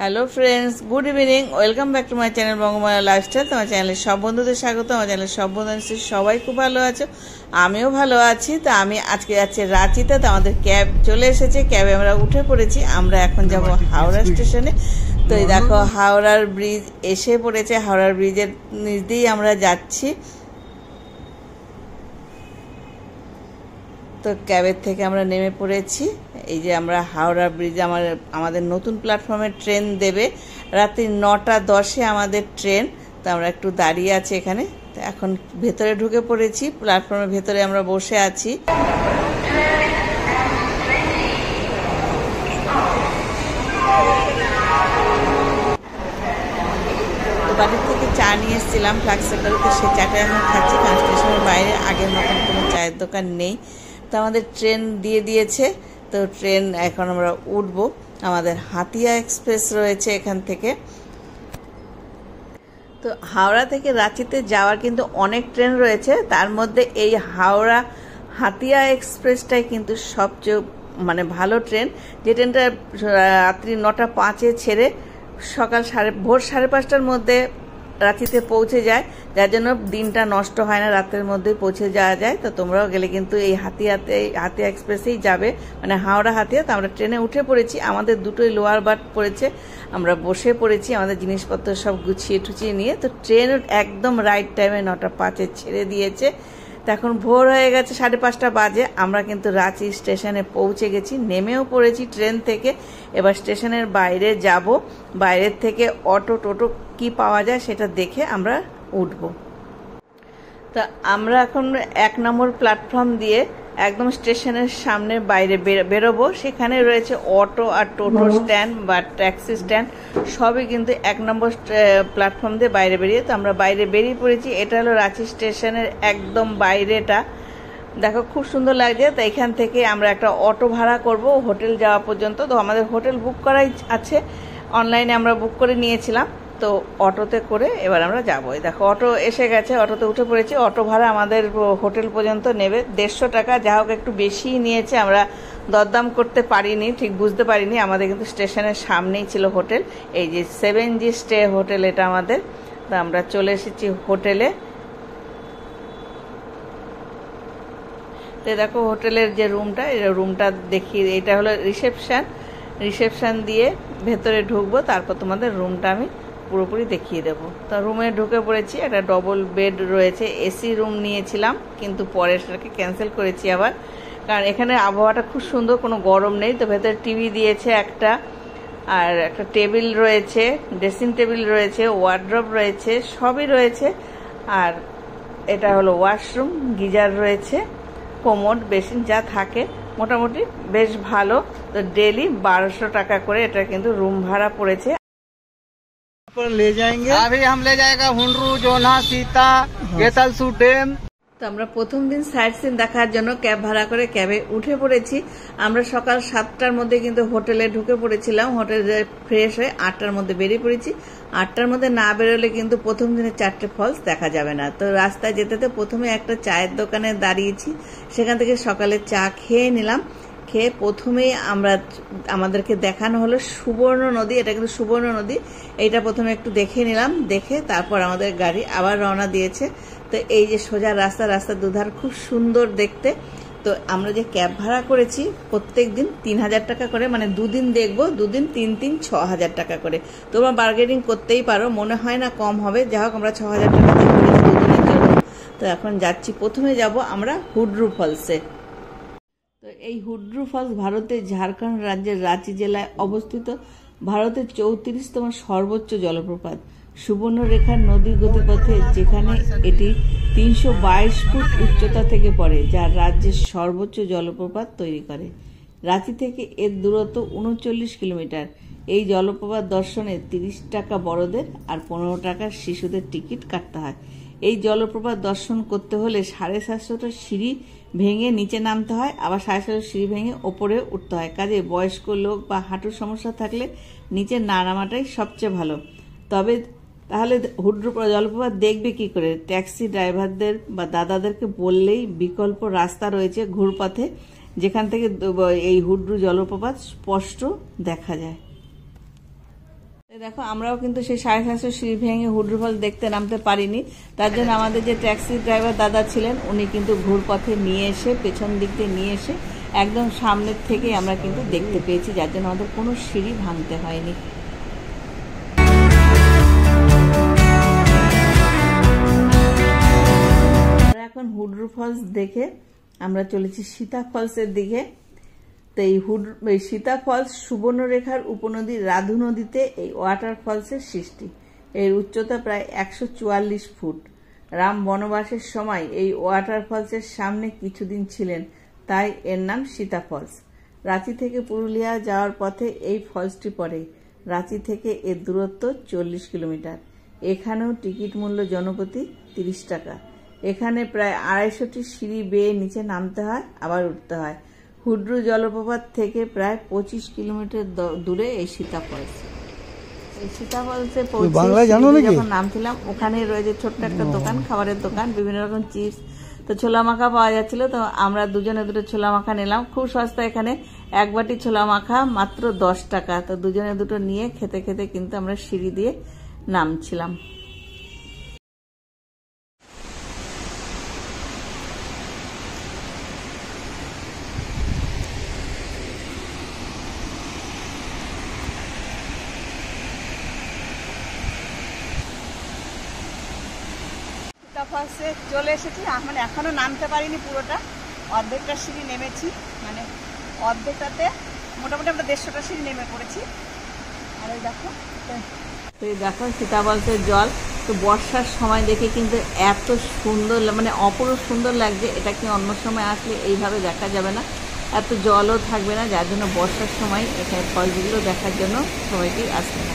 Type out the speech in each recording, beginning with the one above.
Hello friends, good evening. Welcome back to my channel Bangamala lifestyle. তোমার চ্যানেলের সব বন্ধুদের স্বাগত। আমার চ্যানেলের সব বন্ধু সবাই খুব ভালো আছো, আমিও ভালো আছি। তো আমি আজকে যাচ্ছি রাঁচিতে। তো আমাদের ক্যাব চলে এসেছে, ক্যাবে আমরা উঠে পড়েছি। আমরা এখন যাব হাওড়া স্টেশনে। তো এই দেখো হাওড়ার ব্রিজ এসে পড়েছে, হাওড়ার ব্রিজের নিচ দিয়েই আমরা যাচ্ছি। তো ক্যাবের থেকে আমরা নেমে পড়েছি। এই যে আমরা হাওড়া ব্রিজ, আমাদের নতুন প্ল্যাটফর্মে ট্রেন দেবে রাত্রি 9:10 আমাদের ট্রেন। তো আমরা একটু দাঁড়িয়ে আছি এখানে। তো এখন ভেতরে ঢুকে পড়েছি, প্ল্যাটফর্মের ভেতরে আমরা বসে আছি। তো বাড়ির থেকে চা নিয়ে এসেছিলাম ফ্লাক্সে করে, তো সেই চাটা এখন খাচ্ছি, কারণ স্টেশনের বাইরে আগের মতন কোনো চায়ের দোকান নেই। তো আমাদের ট্রেন দিয়ে দিয়েছে। তো ট্রেন এখন আমরা উঠব। আমাদের হাতিয়া এক্সপ্রেস রয়েছে এখান থেকে। তো হাওড়া থেকে রাঁচিতে যাওয়ার কিন্তু অনেক ট্রেন রয়েছে, তার মধ্যে এই হাওড়া হাতিয়া এক্সপ্রেসটাই কিন্তু সবচেয়ে ভালো ট্রেন। যে ট্রেনটা রাত্রি 9:05 ছেড়ে সকাল ভোর 5:30টার মধ্যে রাঁচিতে পৌঁছে যায়, যার জন্য দিনটা নষ্ট হয় না, রাতের মধ্যেই পৌঁছে যাওয়া যায়। তো তোমরাও গেলে কিন্তু এই হাতিয়া এক্সপ্রেসেই যাবে, হাওড়া হাতিয়া। তো আমরা ট্রেনে উঠে পড়েছি, আমাদের দুটোই লোয়ার বার্থ পড়েছে, আমরা বসে পড়েছি আমাদের জিনিসপত্র সব গুছিয়ে টুছিয়ে নিয়ে। তো ট্রেন একদম রাইট টাইমে 9:05 ছেড়ে দিয়েছে। তো এখন ভোর হয়ে গেছে, 5:30 বাজে। আমরা কিন্তু রাঁচি স্টেশনে পৌঁছে গেছি, নেমেও পড়েছি ট্রেন থেকে। এবার স্টেশনের বাইরে যাব, বাইরের থেকে অটো টোটো কি পাওয়া যায় সেটা দেখে আমরা উঠব। তা আমরা এখন 1 নম্বর প্ল্যাটফর্ম দিয়ে একদম স্টেশনের সামনে বাইরে বেরোবো। সেখানে রয়েছে অটো আর টোটো স্ট্যান্ড বা ট্যাক্সি স্ট্যান্ড, সবই কিন্তু 1 নম্বর প্ল্যাটফর্ম দিয়ে বাইরে বেরিয়ে। তো আমরা বাইরে বেরিয়ে পড়েছি। এটা হলো রাঁচি স্টেশনের একদম বাইরেটা, দেখো খুব সুন্দর লাগছে। তো এখান থেকে আমরা একটা অটো ভাড়া করব হোটেল যাওয়া পর্যন্ত। তো আমাদের হোটেল বুক করাই আছে, অনলাইনে আমরা বুক করে নিয়েছিলাম। তো অটোতে করে এবার আমরা যাবো। দেখো অটো এসে গেছে, অটোতে উঠে পড়েছি। অটো ভাড়া আমাদের হোটেল পর্যন্ত নেবে 150 টাকা, যা হোক একটু বেশিই নিয়েছে। আমরা দরদাম করতে পারিনি, ঠিক বুঝতে পারিনি। আমাদের কিন্তু স্টেশনের সামনেই ছিল হোটেল, এই যে 7G স্টে হোটেল এটা আমাদের। তো আমরা চলে এসেছি হোটেলে। তো দেখো হোটেলের যে রুমটা, এই রুমটা দেখি, এটা হলো রিসেপশন দিয়ে ভেতরে ঢুকবো, তারপর তোমাদের রুমটা আমি পুরোপুরি দেখিয়ে দেবো। তো রুমে ঢুকে পড়েছি। একটা ডবল বেড রয়েছে, এসি রুম নিয়েছিলাম কিন্তু পরে সেটাকে ক্যান্সেল করেছি আবার, কারণ এখানে আবহাওয়াটা খুব সুন্দর, কোনো গরম নেই। তো ভেতরে টিভি দিয়েছে একটা, আর একটা টেবিল রয়েছে, ড্রেসিং টেবিল রয়েছে, ওয়ার্ড্রব রয়েছে, সবই রয়েছে। আর এটা হলো ওয়াশরুম, গিজার রয়েছে, কোমোড, বেসিন যা থাকে মোটামুটি বেশ ভালো। তো ডেলি 1200 টাকা করে এটা কিন্তু রুম ভাড়া পড়েছে। ले जाएंगे अभी हम ले जाएगा हुंडरू, जोना, सीता, गेतलसू डैम। তো আমরা প্রথম দিন সাইট সিন দেখার জন্য ক্যাব ভাড়া করে ক্যাবে উঠে পড়েছি। আমরা সকাল 7টার মধ্যে কিন্তু হোটেলে ঢুকে পড়েছিলাম। হোটেলে ফ্রেশ হয়ে 8টার মধ্যে বেরিয়ে পড়েছি। 8টার মধ্যে না বেরোলে কিন্তু প্রথম দিনে 4টে ফলস দেখা যাবে না। তো রাস্তায় যেতে প্রথমে একটা চায়ের দোকানে দাঁড়িয়েছি, সেখান থেকে সকালে চা খেয়ে নিলাম। খেয়ে প্রথমেই আমাদেরকে দেখানো হলো সুবর্ণ নদী। এটা কিন্তু সুবর্ণ নদী, এইটা প্রথমে একটু দেখে নিলাম। দেখে তারপর আমাদের গাড়ি আবার রওনা দিয়েছে। তো এই যে সোজা রাস্তার দুধার খুব সুন্দর দেখতে। তো আমরা যে ক্যাব ভাড়া করেছি প্রত্যেক দিন 3000 টাকা করে, 2 দিন দেখবো, 2 দিন 3 6000 টাকা করে। তোমরা বার্গেনিং করতেই পারো, মনে হয় না কম হবে। যা হোক আমরা 6000 টাকা দিয়ে করেছি 2 দিনের জন্য। তো এখন যাচ্ছি, প্রথমে যাব আমরা হুডরু ফলসে। তো এই হুডরু ফলস ভারতের ঝাড়খণ্ড রাজ্যের রাঁচি জেলায় অবস্থিত, ভারতের 34তম সর্বোচ্চ জলপ্রপাত, সুবর্ণরেখার নদীর গতিপথে, যেখানে এটি 322 ফুট উচ্চতা থেকে পড়ে, যা রাজ্যের সর্বোচ্চ জলপ্রপাত তৈরি করে। রাঁচি থেকে এর দূরত্ব 39 কিলোমিটার। এই জলপ্রপাত দর্শনে 30 টাকা বড়দের আর 15 টাকা শিশুদের টিকিট কাটতে হয়। এই জলপ্রপাত দর্শন করতে হলে 750টা সিঁড়ি ভেঙে নিচে নামতে হয়, আবার 750 সিঁড়ি ভেঙে ওপরে উঠতে হয়। কাজে বয়স্ক লোক বা হাঁটুর সমস্যা থাকলে নিচে না নামাটাই সবচেয়ে ভালো। তাহলে হুডরু জলপ্রপাত দেখবে কি করে? ট্যাক্সি ড্রাইভারদের বা দাদাদেরকে বললেই বিকল্প রাস্তা রয়েছে ঘুরপথে, যেখান থেকে এই হুডরু জলপ্রপাত স্পষ্ট দেখা যায়। দেখো আমরাও কিন্তু সেই 750 সিঁড়ি ভেঙে হুড্রু ফলস দেখতে নামতে পারিনি। তার জন্য আমাদের যে ট্যাক্সি ড্রাইভার দাদা ছিলেন উনি কিন্তু ঘুর পথে নিয়ে এসে পেছন দিক দিয়ে নিয়ে এসে একদম সামনের থেকে আমরা কিন্তু দেখতে পেয়েছি, যার জন্য আমাদের কোনো সিঁড়ি ভাঙতে হয়নি। এখন হুড্রু ফলস দেখে আমরা চলেছি সীতা ফলসের দিকে। তো এই সীতা ফলস সুবর্ণরেখার উপনদী রাধু নদীতে এই ওয়াটার ফলসের সৃষ্টি। এর উচ্চতা প্রায় 144 ফুট। রাম বনবাসের সময় এই ওয়াটার ফলসের সামনে কিছুদিন ছিলেন, তাই এর নাম সীতা ফলস। রাঁচি থেকে পুরুলিয়া যাওয়ার পথে এই ফলসটি পড়ে। রাঁচি থেকে এর দূরত্ব 40 কিলোমিটার। এখানেও টিকিট মূল্য জনপ্রতি 30 টাকা। এখানে প্রায় 250টি সিঁড়ি বেয়ে নিচে নামতে হয়, আবার উঠতে হয়। হুড্রু জলপ্রপাত থেকে প্রায় 25 কিলোমিটার দূরে এই সীতা ফলস। এই সীতা ফলসে পৌঁছে যখন নামছিলাম ওখানে রয়েছে ছোট্ট একটা দোকান, খাবারের দোকান, বিভিন্ন রকম চিপস, তো ছোলা মাখা পাওয়া যাচ্ছিল। তো আমরা দুজনে দুটো ছোলা মাখা নিলাম, খুব সস্তা। এখানে এক বাটি ছোলা মাখা মাত্র 10 টাকা। তো দুজনে দুটো নিয়ে খেতে খেতে কিন্তু আমরা সিঁড়ি দিয়ে নামছিলাম। ফলসে চলে এসেছি, মানে এখনো নামতে পারিনি পুরোটা, অর্ধেকটা সিঁড়ি নেমেছি, মানে অর্ধেকটাতে মোটামুটি আমরা 150টা সিঁড়ি নেমে পড়েছি। আর এই দেখো, দেখো সীতা ফলসের জল তো বর্ষার সময় দেখে কিন্তু এত সুন্দর, মানে অপরূপ সুন্দর লাগছে। এটা কি অন্য সময় আসলে এইভাবে দেখা যাবে না, এত জলও থাকবে না, যার জন্য বর্ষার সময় এখানে ফলসগুলো দেখার জন্য সবাইকেই আসবে না।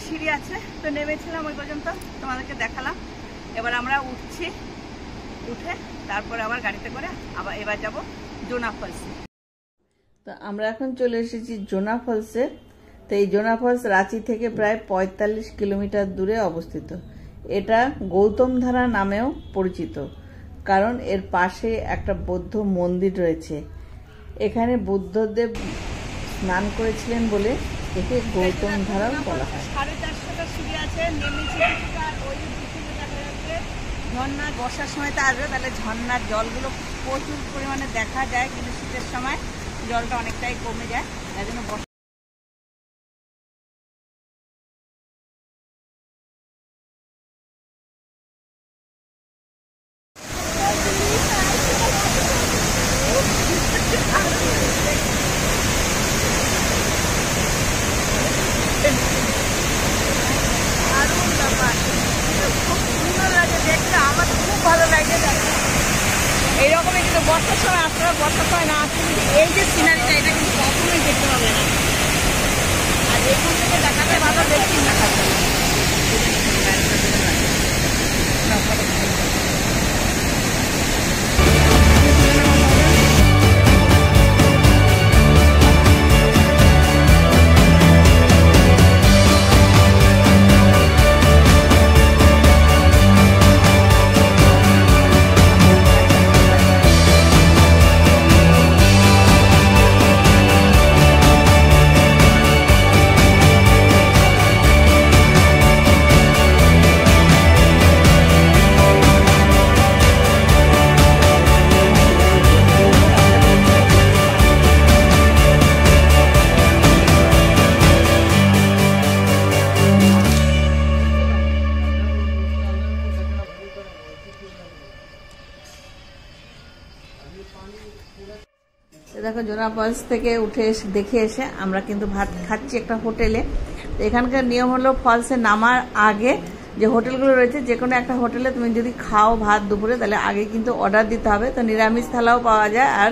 সিঁড়ি আছে, তো নেমেছিলাম ওই পর্যন্ত, তোমাদেরকে দেখালাম। এবার আমরা উঠছি, উঠে তারপরে আবার গাড়িতে করে এবার যাব জোনা ফলসে। তো আমরা এখন চলে এসেছি জোনা ফলসে। তো এই জোনা ফলস রাঁচি থেকে প্রায় 45 কিলোমিটার দূরে অবস্থিত। এটা গৌতম ধারা নামেও পরিচিত, কারণ এর পাশে একটা বৌদ্ধ মন্দির রয়েছে। এখানে বুদ্ধদেব স্নান করেছিলেন বলে একে গৌতম ধারা বলা হয়। 450টা সিঁড়ি আছে, নেমেছি ওই দেখা যাচ্ছে ঝর্ণা। বর্ষার সময় তো আসবে, তাহলে ঝর্ণার জলগুলো প্রচুর পরিমাণে দেখা যায়, কিন্তু শীতের সময় জলটা অনেকটাই কমে যায়, তাই জন্য এইরকমই কিন্তু বর্ষার সময় আসতে হবে। বর্ষার সময় না আসলে এই যে সিনারিটা, এটা কিন্তু কখনোই দেখতে পাবে না। আর এখান থেকে দেখাতে ভালো, দেখি দেখাতে দেখো জোনা ফলস থেকে উঠে দেখে এসে আমরা কিন্তু ভাত খাচ্ছি একটা হোটেলে। এখানকার নিয়ম হলো ফলসে নামার আগে যে হোটেলগুলো রয়েছে, যে কোনো একটা হোটেলে তুমি যদি খাও ভাত দুপুরে, তাহলে আগে কিন্তু অর্ডার দিতে হবে। তো নিরামিষ থালাও পাওয়া যায় আর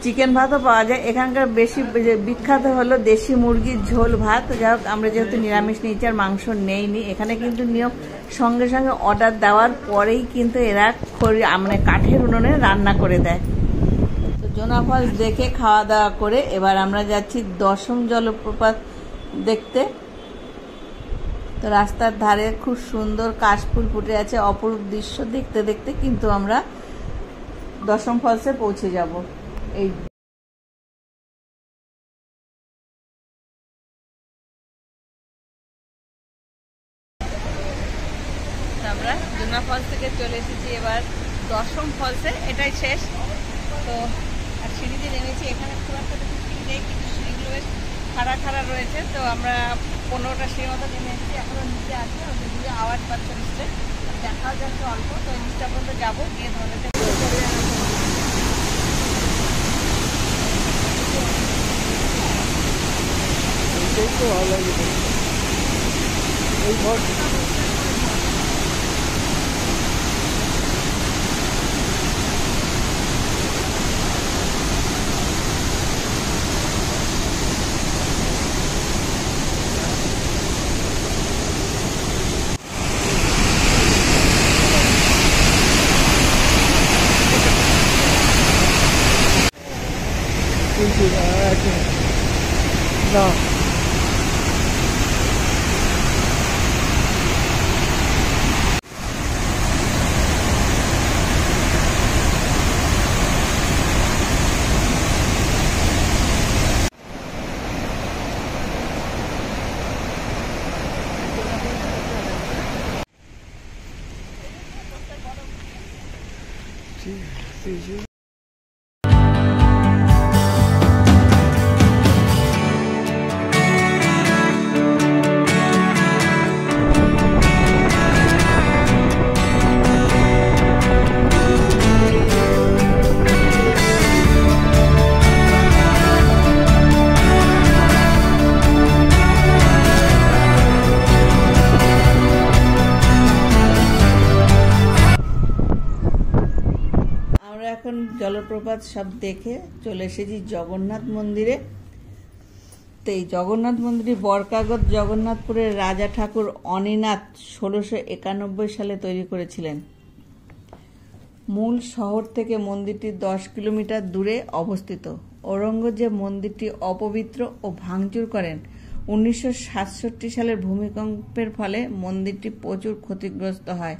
চিকেন ভাতও পাওয়া যায়। এখানকার বেশি বিখ্যাত হলো দেশি মুরগির ঝোল ভাত। যাই হোক, আমরা যেহেতু নিরামিষ নিয়েছি আর মাংস নেইনি, এখানে কিন্তু নিয়ম সঙ্গে সঙ্গে অর্ডার দেওয়ার পরেই কিন্তু এরা মানে কাঠের উনুনে রান্না করে দেয়। তো জোনা ফলস দেখে খাওয়া দাওয়া করে এবার আমরা যাচ্ছি 10ম জলপ্রপাত দেখতে। তো তো রাস্তার ধারে খুব সুন্দর কাশফুল ফুটে আছে, অপরূপ দৃশ্য দেখতে দেখতে কিন্তু আমরা দশম ফলসে পৌঁছে যাব। এই আমরা জুনা ফলস থেকে চলে এসেছি এবার দশম ফলসে, এটাই শেষ। তো আর সিঁড়ি দিয়ে নেমেছি, এখানে খুব একটা বেশি সিঁড়ি নেই, কিন্তু সিঁড়িগুলো বেশ খাড়া খাড়া রয়েছে। তো আমরা 15টা সিঁড়ির মতো নেমে এসেছি, এখনো নিচে আছে, ওদের আওয়াজ পাচ্ছে নিচে, দেখাও যাচ্ছে অল্প। তো নিচটা পর্যন্ত যাবো, গিয়ে তোমাদেরকে ভালো লাগে। No. Sí. এখন জলপ্রপাত সব দেখে চলে এসেছি জগন্নাথ মন্দিরে। তো এই জগন্নাথ মন্দিরটি বরকাগত জগন্নাথপুরের রাজা ঠাকুর অনিনাথ 1691 সালে তৈরি করেছিলেন। মূল শহর থেকে মন্দিরটি 10 কিলোমিটার দূরে অবস্থিত। ঔরঙ্গজেব মন্দিরটি অপবিত্র ও ভাঙচুর করেন। 1967 সালের ভূমিকম্পের ফলে মন্দিরটি প্রচুর ক্ষতিগ্রস্ত হয়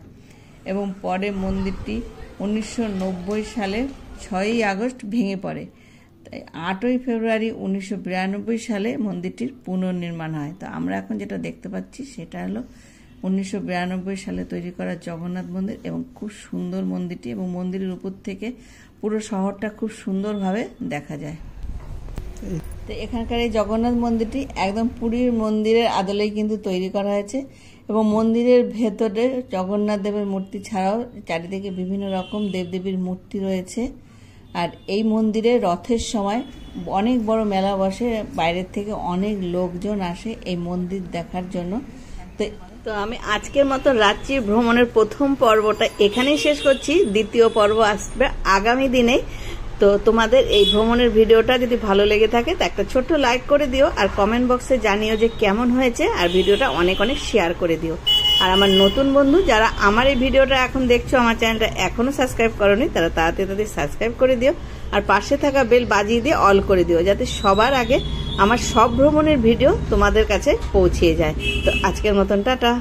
এবং পরে মন্দিরটি 1990 সালে 6ই আগস্ট ভেঙে পড়ে। তাই 8ই ফেব্রুয়ারি 1992 সালে মন্দিরটির পুনর্নির্মাণ হয়। তো আমরা এখন যেটা দেখতে পাচ্ছি সেটা হলো 1992 সালে তৈরি করা জগন্নাথ মন্দির, এবং খুব সুন্দর মন্দিরটি, এবং মন্দিরের উপর থেকে পুরো শহরটা খুব সুন্দরভাবে দেখা যায়। তো এখানকার এই জগন্নাথ মন্দিরটি একদম পুরীর মন্দিরের আদলেই কিন্তু তৈরি করা হয়েছে, এবং মন্দিরের ভেতরে জগন্নাথ দেবের মূর্তি ছাড়াও চারিদিকে বিভিন্ন রকম দেবদেবীর মূর্তি রয়েছে। আর এই মন্দিরে রথের সময় অনেক বড় মেলা বসে, বাইরের থেকে অনেক লোকজন আসে এই মন্দির দেখার জন্য। তো আমি আজকের মতো রাত্রি ভ্রমণের প্রথম পর্বটা এখানেই শেষ করছি। দ্বিতীয় পর্ব আসবে আগামী দিনে। তো তোমাদের এই ভ্রমণের ভিডিওটা যদি ভালো লেগে থাকে তো একটা ছোট্ট লাইক করে দিও, আর কমেন্ট বক্সে জানিও যে কেমন হয়েছে, আর ভিডিওটা অনেক অনেক শেয়ার করে দিও। আর আমার নতুন বন্ধু যারা আমার এই ভিডিওটা এখন দেখছো, আমার চ্যানেলটা এখনো সাবস্ক্রাইব করোনি, তারা তাড়াতাড়ি সাবস্ক্রাইব করে দিও, আর পাশে থাকা বেল বাজিয়ে দিয়ে অল করে দিও, যাতে সবার আগে আমার সব ভ্রমণের ভিডিও তোমাদের কাছে পৌঁছিয়ে যায়। তো আজকের মতন টাটা।